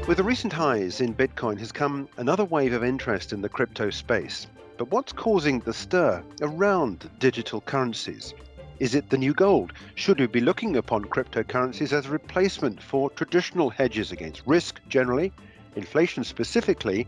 With the recent highs in Bitcoin has come another wave of interest in the crypto space. But what's causing the stir around digital currencies? Is it the new gold? Should we be looking upon cryptocurrencies as a replacement for traditional hedges against risk generally, inflation specifically,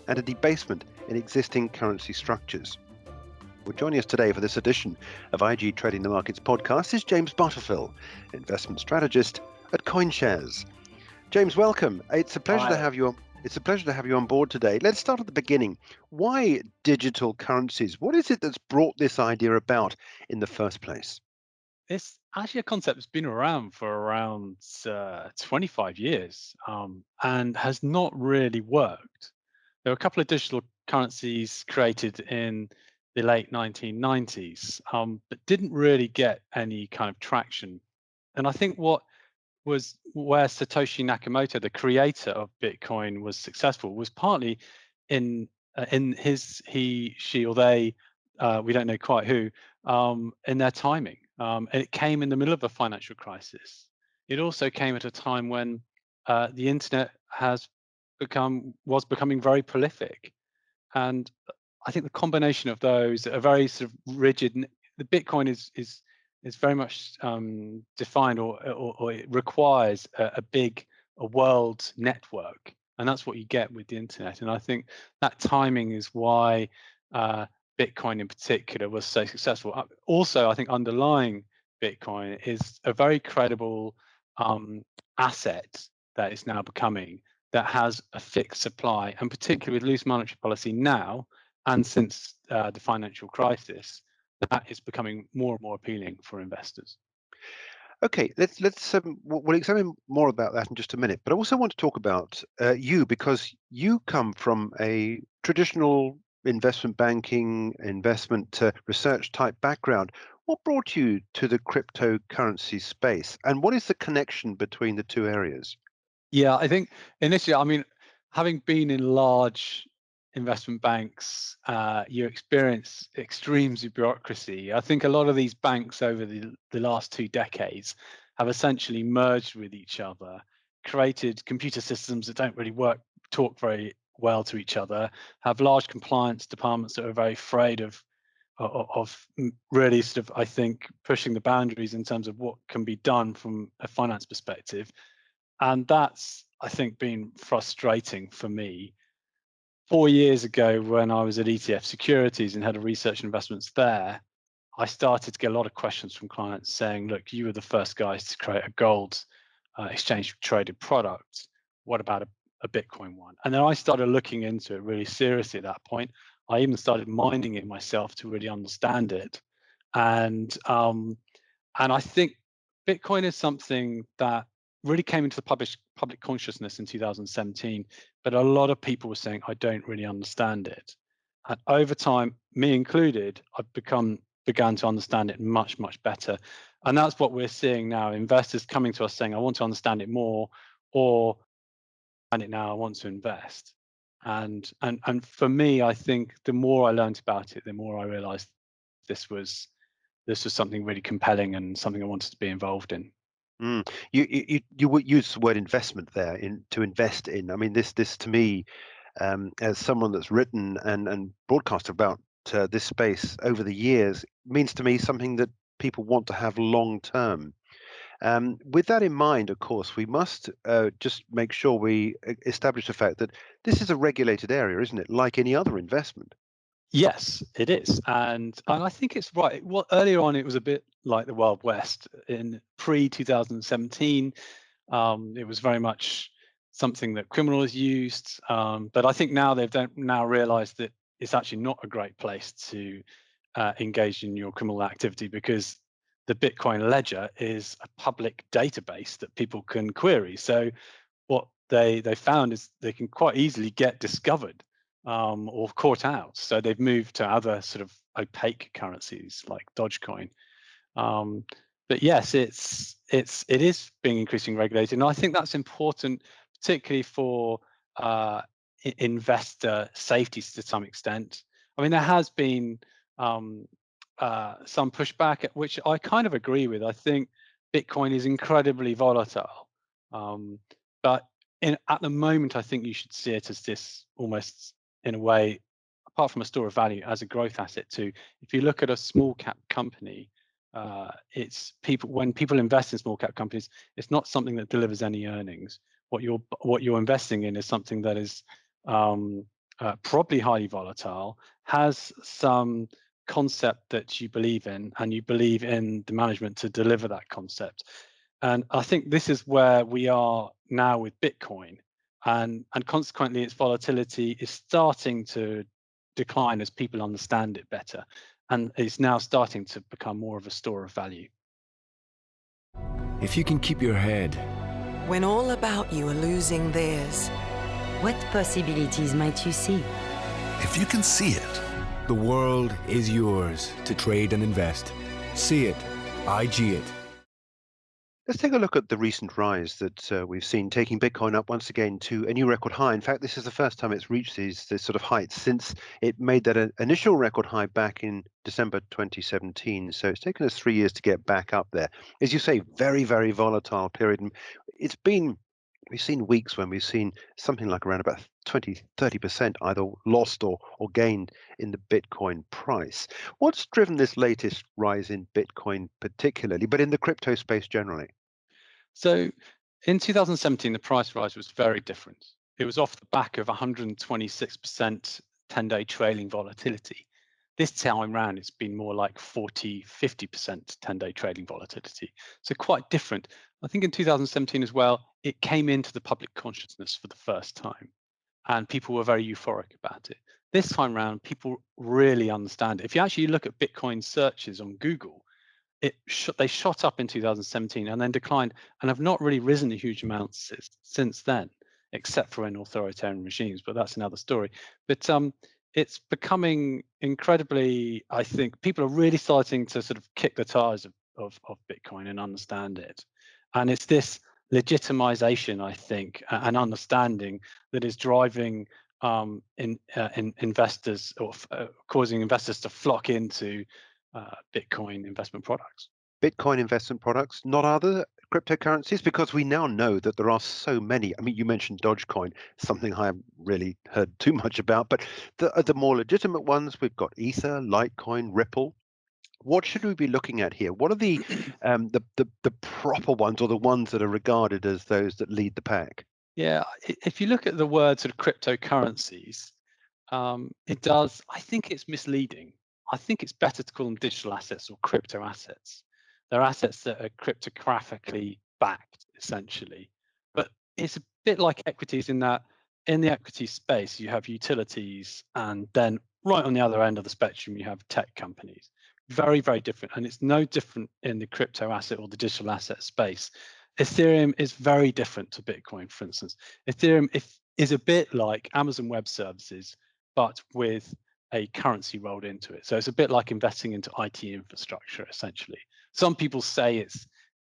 and a debasement in existing currency structures? Well, joining us today for this edition of IG Trading the Markets podcast is James Butterfill, investment strategist at CoinShares. James, welcome. It's a pleasure to Hi. have you. It's a pleasure to have you on board today. Let's start at the beginning. Why digital currencies? What is it that's brought this idea about in the first place? It's actually a concept that's been around for around 25 years and has not really worked. There were a couple of digital currencies created in the late 1990s, but didn't really get any kind of traction. And I think what was where Satoshi Nakamoto, the creator of Bitcoin, was successful was partly in his he she or they we don't know quite who in their timing. And it came in the middle of a financial crisis. It also came at a time when the internet has was becoming very prolific, and I think the combination of those are very sort of rigid. The Bitcoin is very much defined, or it requires a world network, and that's what you get with the internet. And I think that timing is why uh, Bitcoin in particular was so successful. Also, I think underlying Bitcoin is a very credible um, asset that is now becoming, that has a fixed supply, and particularly with loose monetary policy now and since the financial crisis, that is becoming more and more appealing for investors. Okay, we'll examine more about that in just a minute. But I also want to talk about you because you come from a traditional investment banking, investment research type background. What brought you to the cryptocurrency space, and what is the connection between the two areas? Yeah, I think initially, I mean, having been in large investment banks, you experience extremes of bureaucracy. I think a lot of these banks over the last 2 decades have essentially merged with each other, created computer systems that don't really talk very well to each other, have large compliance departments that are very afraid of really sort of, I think, pushing the boundaries in terms of what can be done from a finance perspective. And that's, I think, been frustrating for me. 4 years ago, when I was at ETF Securities and head of research and investments there, I started to get a lot of questions from clients saying, look, you were the first guys to create a gold exchange traded product. What about a Bitcoin one? And then I started looking into it really seriously at that point. I even started mining it myself to really understand it. And and I think Bitcoin is something that really came into the public consciousness in 2017, but a lot of people were saying, I don't really understand it. And over time, me included, I've began to understand it much, much better. And that's what we're seeing now. Investors coming to us saying, I want to understand it more, or and it now I want to invest. And for me, I think the more I learned about it, the more I realized this was this was something really compelling and something I wanted to be involved in. Mm. You would use the word investment there in to invest in. I mean, this to me, as someone that's written and broadcast about this space over the years, means to me something that people want to have long term. With that in mind, of course, we must just make sure we establish the fact that this is a regulated area, isn't it? Like any other investment. Yes, it is, and I think it's right. Well, earlier on, it was a bit like the Wild West. In pre 2017, it was very much something that criminals used. But I think now they've now realised that it's actually not a great place to engage in your criminal activity, because the Bitcoin ledger is a public database that people can query. So what they found is they can quite easily get discovered or caught out. So they've moved to other sort of opaque currencies like Dogecoin. Um, but yes, it is being increasingly regulated, and I think that's important, particularly for investor safety to some extent. I mean, there has been um, some pushback, which I kind of agree with. I think Bitcoin is incredibly volatile, um, but At the moment, I think you should see it as this almost in a way, apart from a store of value, as a growth asset too. If you look at a small cap company, it's people when people invest in small cap companies, it's not something that delivers any earnings. What you're investing in is something that is um, probably highly volatile, has some concept that you believe in, and you believe in the management to deliver that concept. And I think this is where we are now with Bitcoin, and consequently, its volatility is starting to decline as people understand it better, and is now starting to become more of a store of value. If you can keep your head, When all about you are losing theirs, What possibilities might you see? If you can see it, the world is yours to trade and invest. See it, IG it. Let's take a look at the recent rise that we've seen, taking Bitcoin up once again to a new record high. In fact, this is the first time it's reached this sort of heights since it made that initial record high back in December 2017. So it's taken us 3 years to get back up there. As you say, very, very volatile period. And it's been, we've seen weeks when we've seen something like around about 20, 30% either lost or gained in the Bitcoin price. What's driven this latest rise in Bitcoin particularly, but in the crypto space generally? So in 2017, the price rise was very different. It was off the back of 126% 10-day trailing volatility. This time round, it's been more like 40, 50% 10-day trading volatility. So quite different. I think in 2017 as well, it came into the public consciousness for the first time, and people were very euphoric about it. This time round, people really understand it. If you actually look at Bitcoin searches on Google, they shot up in 2017 and then declined, and have not really risen a huge amount since then, except for in authoritarian regimes, but that's another story. But it's becoming incredibly, I think people are really starting to sort of kick the tires of Bitcoin and understand it. And it's this legitimization, I think, and understanding that is driving in investors, or causing investors to flock into Bitcoin investment products. Bitcoin investment products, not other cryptocurrencies? Because we now know that there are so many. I mean, you mentioned Dogecoin, something I haven't really heard too much about, but the more legitimate ones, we've got Ether, Litecoin, Ripple. What should we be looking at here? What are the proper ones, or the ones that are regarded as those that lead the pack? Yeah, if you look at the word sort of cryptocurrencies, it does. I think it's misleading. I think it's better to call them digital assets or crypto assets. They're assets that are cryptographically backed, essentially. But it's a bit like equities in that in the equity space, you have utilities, and then right on the other end of the spectrum, you have tech companies. Very, very different. And it's no different in the crypto asset or the digital asset space. Ethereum is very different to Bitcoin, for instance. Ethereum is a bit like Amazon Web Services, but with a currency rolled into it. So it's a bit like investing into IT infrastructure, essentially. Some people say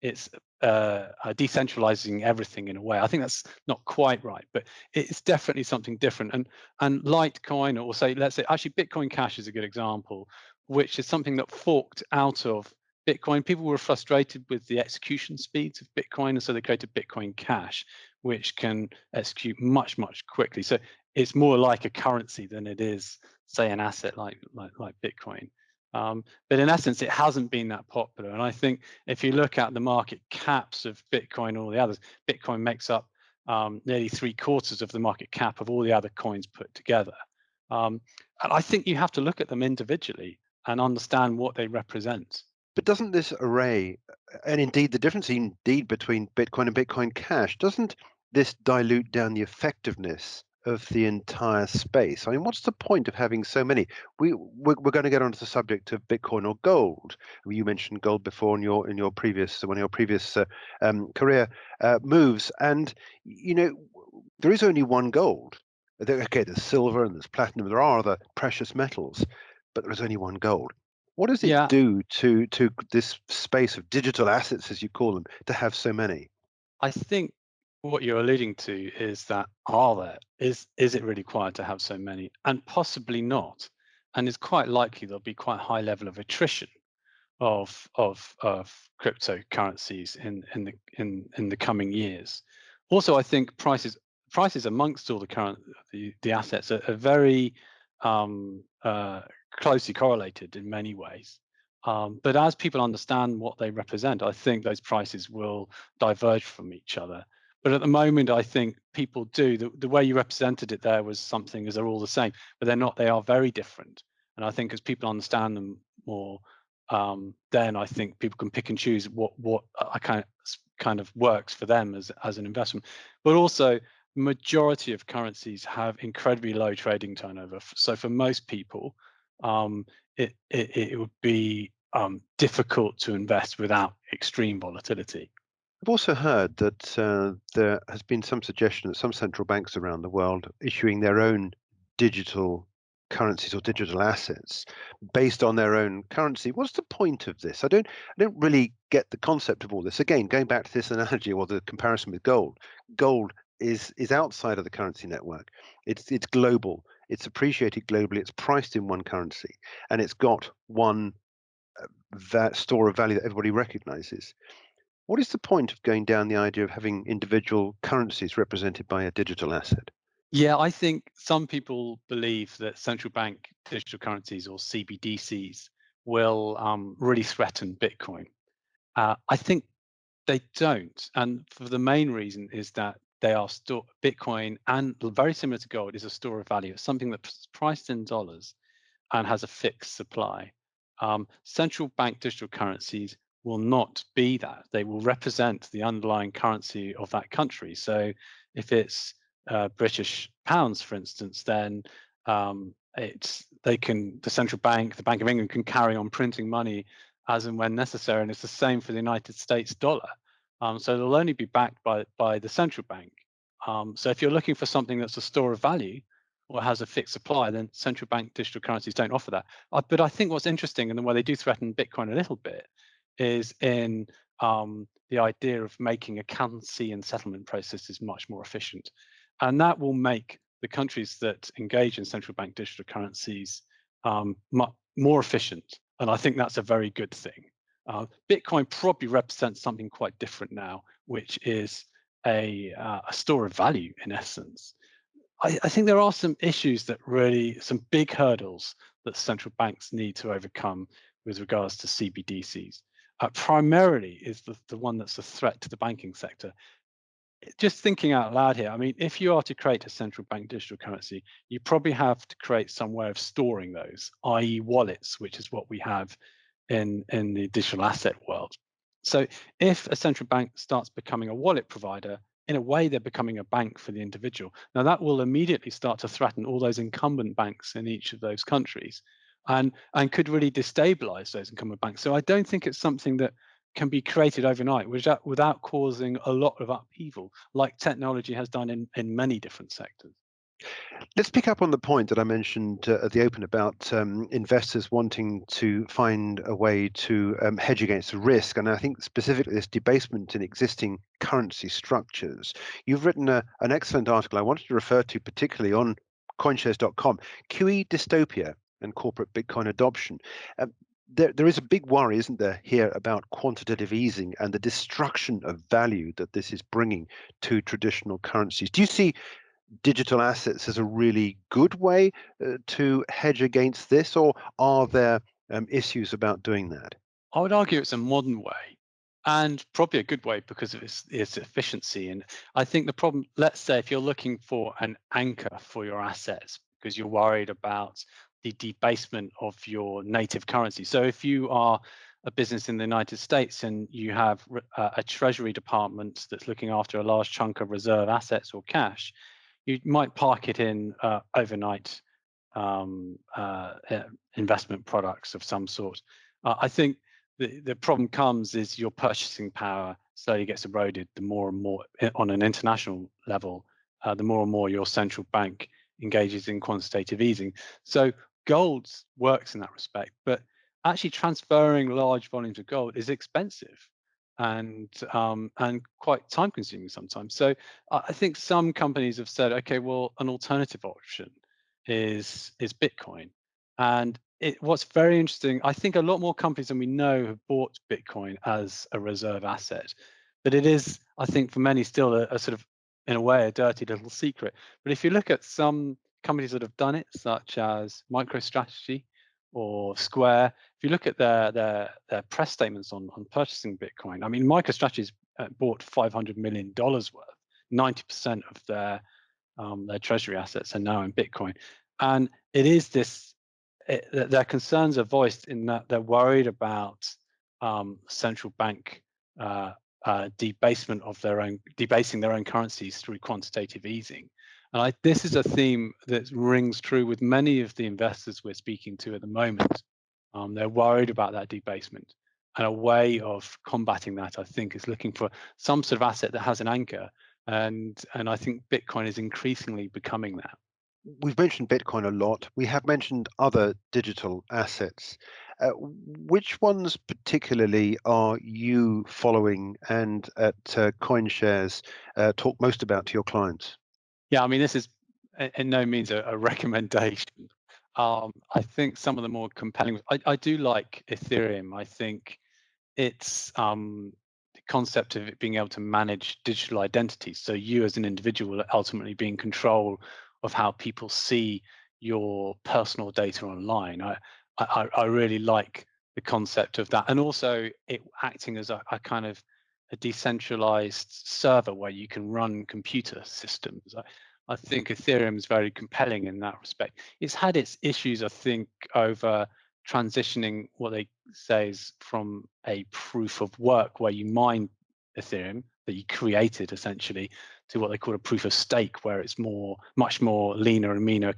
it's decentralizing everything in a way. I think that's not quite right, but it's definitely something different. And Litecoin, or say, let's say, actually Bitcoin Cash is a good example, which is something that forked out of Bitcoin. People were frustrated with the execution speeds of Bitcoin, and so they created Bitcoin Cash, which can execute much, much quickly. So it's more like a currency than it is, say, an asset like Bitcoin. But in essence, it hasn't been that popular. And I think if you look at the market caps of Bitcoin and all the others, Bitcoin makes up nearly 3/4 of the market cap of all the other coins put together. And I think you have to look at them individually and understand what they represent. But doesn't this array, and indeed the difference indeed between Bitcoin and Bitcoin Cash, doesn't this dilute down the effectiveness of the entire space? I mean, what's the point of having so many? We're going to get onto the subject of Bitcoin or gold. You mentioned gold before in your previous one of your previous career moves, and there is only one gold. Okay, there's silver and there's platinum. There are other precious metals, but there is only one gold. What does it Yeah, do to this space of digital assets, as you call them, to have so many? I think what you're alluding to is that is it really required to have so many? And possibly not. And it's quite likely there'll be quite a high level of attrition of cryptocurrencies in the coming years. Also, I think prices amongst all the assets are very closely correlated in many ways. But as people understand what they represent, I think those prices will diverge from each other. But at the moment, I think people do. The way you represented it there was something as they're all the same, but they're not. They are very different. And I think as people understand them more, then I think people can pick and choose what kind of works for them as an investment. But also, majority of currencies have incredibly low trading turnover. So for most people, it would be difficult to invest without extreme volatility. I've also heard that there has been some suggestion that some central banks around the world issuing their own digital currencies or digital assets based on their own currency. What's the point of this? I don't really get the concept of all this. Again, going back to this analogy or the comparison with gold. Gold is outside of the currency network. It's global. It's appreciated globally. It's priced in one currency, and it's got one that store of value that everybody recognizes. What is the point of going down the idea of having individual currencies represented by a digital asset? Yeah, I think some people believe that central bank digital currencies, or CBDCs, will really threaten Bitcoin. I think they don't, and for the main reason is that they are Bitcoin, and very similar to gold, is a store of value. It's something that's priced in dollars and has a fixed supply. Central bank digital currencies will not be that. They will represent the underlying currency of that country. So if it's British pounds, for instance, then the central bank, the Bank of England, can carry on printing money as and when necessary, and it's the same for the United States dollar. So they'll only be backed by the central bank. So if you're looking for something that's a store of value or has a fixed supply, then central bank digital currencies don't offer that. But I think what's interesting, and the way they do threaten Bitcoin a little bit, is in the idea of making accountancy and settlement processes much more efficient. And that will make the countries that engage in central bank digital currencies more efficient. And I think that's a very good thing. Bitcoin probably represents something quite different now, which is a store of value in essence. I think there are some issues some big hurdles that central banks need to overcome with regards to CBDCs. Primarily is the one that's a threat to the banking sector. Just thinking out loud here, I mean, if you are to create a central bank digital currency, you probably have to create some way of storing those, i.e. wallets, which is what we have in the digital asset world. So if a central bank starts becoming a wallet provider, in a way they're becoming a bank for the individual. Now that will immediately start to threaten all those incumbent banks in each of those countries, and could really destabilize those incumbent banks. So I don't think it's something that can be created overnight without causing a lot of upheaval, like technology has done in many different sectors. Let's pick up on the point that I mentioned at the open about investors wanting to find a way to hedge against the risk. And I think specifically this debasement in existing currency structures. You've written an excellent article I wanted to refer to particularly on coinshares.com, QE dystopia and corporate Bitcoin adoption. There is a big worry, isn't there, here about quantitative easing and the destruction of value that this is bringing to traditional currencies. Do you see digital assets as a really good way to hedge against this, or are there issues about doing that? I would argue it's a modern way, and probably a good way because of its efficiency. And I think the problem, let's say if you're looking for an anchor for your assets because you're worried about the debasement of your native currency. So if you are a business in the United States and you have a treasury department that's looking after a large chunk of reserve assets or cash, you might park it in overnight investment products of some sort. I think the problem comes is your purchasing power slowly gets eroded the more and more on an international level, the more and more your central bank engages in quantitative easing. So gold works in that respect, but actually transferring large volumes of gold is expensive and quite time consuming sometimes. So I think some companies have said, okay, well, an alternative option is Bitcoin. And what's very interesting, I think a lot more companies than we know have bought Bitcoin as a reserve asset, but it is, I think, for many still a sort of in a way, a dirty little secret. But if you look at some companies that have done it, such as MicroStrategy or Square, if you look at their press statements on purchasing Bitcoin, I mean, MicroStrategy's bought $500 million worth. 90% of their treasury assets are now in Bitcoin, and it is this. Their concerns are voiced in that they're worried about central bank debasing their own currencies through quantitative easing. And this is a theme that rings true with many of the investors we're speaking to at the moment. They're worried about that debasement, and a way of combating that, I think, is looking for some sort of asset that has an anchor. And I think Bitcoin is increasingly becoming that. We've mentioned Bitcoin a lot. We have mentioned other digital assets. Which ones particularly are you following and at CoinShares talk most about to your clients? Yeah, I mean, this is in no means a recommendation. I think some of the more compelling, I do like Ethereum. I think it's the concept of it being able to manage digital identities. So you as an individual ultimately be in control of how people see your personal data online. I really like the concept of that, and also it acting as a kind of a decentralized server where you can run computer systems. I think Ethereum is very compelling in that respect. It's had its issues, I think, over transitioning what they say is from a proof of work where you mine Ethereum that you created essentially to what they call a proof of stake, where it's much more leaner and meaner,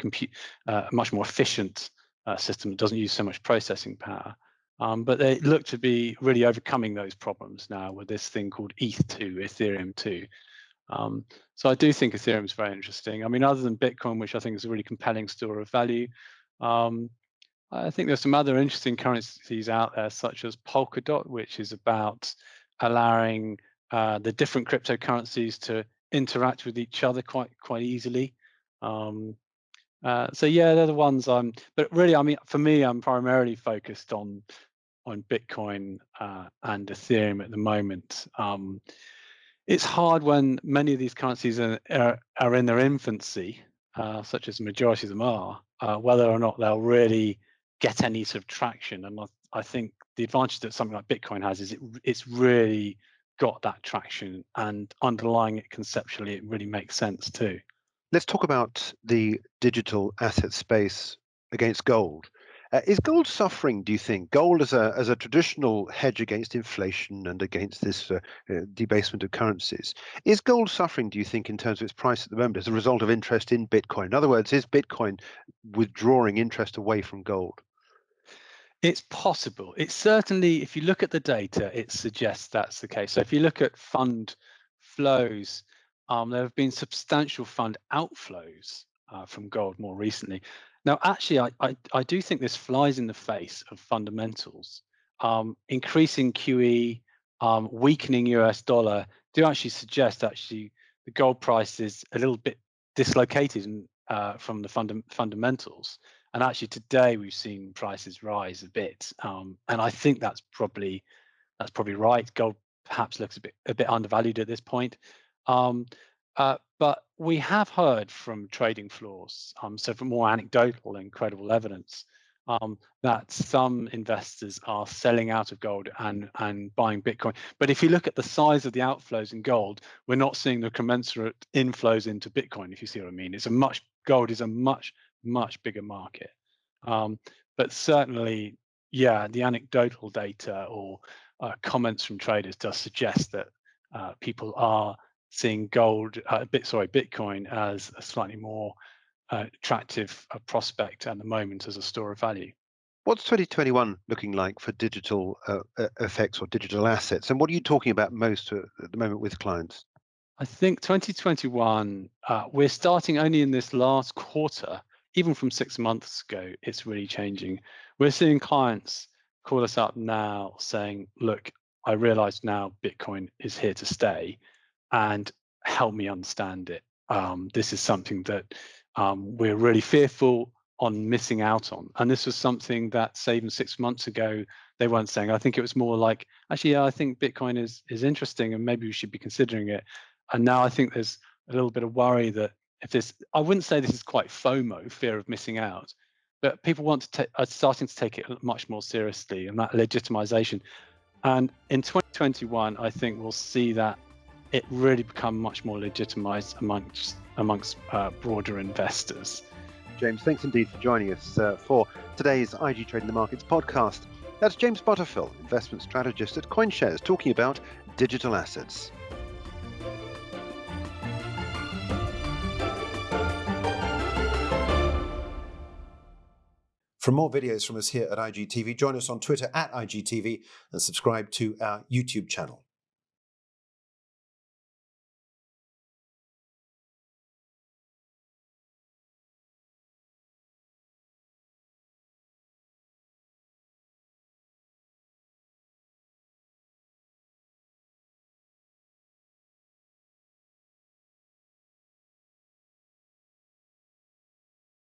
much more efficient system that doesn't use so much processing power. But they look to be really overcoming those problems now with this thing called ETH2, Ethereum 2. So I do think Ethereum is very interesting. I mean, other than Bitcoin, which I think is a really compelling store of value, I think there's some other interesting currencies out there, such as Polkadot, which is about allowing the different cryptocurrencies to interact with each other quite easily. So yeah, they're the ones but really, I mean, for me, I'm primarily focused on Bitcoin and Ethereum at the moment. It's hard when many of these currencies are in their infancy, such as the majority of them are, whether or not they'll really get any sort of traction. And I think the advantage that something like Bitcoin has is it's really got that traction, and underlying it conceptually, it really makes sense too. Let's talk about the digital asset space against gold. Is gold suffering, do you think? Gold as a traditional hedge against inflation and against this debasement of currencies. Is gold suffering, do you think, in terms of its price at the moment as a result of interest in Bitcoin? In other words, is Bitcoin withdrawing interest away from gold? It's possible. It's certainly, if you look at the data, it suggests that's the case. So if you look at fund flows, there have been substantial fund outflows from gold more recently. Now, actually, I do think this flies in the face of fundamentals. Increasing QE, weakening US dollar do actually suggest the gold price is a little bit dislocated from the fundamentals. And actually today we've seen prices rise a bit, and I think that's probably right. Gold perhaps looks a bit undervalued at this point, but we have heard from trading floors, so from more anecdotal and credible evidence, that some investors are selling out of gold and buying Bitcoin. But if you look at the size of the outflows in gold, we're not seeing the commensurate inflows into Bitcoin. If you see what I mean, gold is a much bigger market. But certainly, yeah, the anecdotal data or comments from traders does suggest that people are seeing Bitcoin as a slightly more attractive prospect at the moment as a store of value. What's 2021 looking like for digital effects or digital assets? And what are you talking about most at the moment with clients? I think 2021, we're starting only in this last quarter. Even from 6 months ago, it's really changing. We're seeing clients call us up now saying, look, I realize now Bitcoin is here to stay, and help me understand it. This is something that we're really fearful on missing out on. And this was something that, say, even 6 months ago, they weren't saying. I think it was more like, actually, yeah, I think Bitcoin is interesting and maybe we should be considering it. And now I think there's a little bit of worry that if this, I wouldn't say this is quite FOMO, fear of missing out, but people are starting to take it much more seriously, and that legitimization. And in 2021, I think we'll see that it really become much more legitimized amongst broader investors. James, thanks indeed for joining us for today's IG Trading the Markets podcast. That's James Butterfill, investment strategist at CoinShares, talking about digital assets. For more videos from us here at IGTV, join us on Twitter at IGTV and subscribe to our YouTube channel.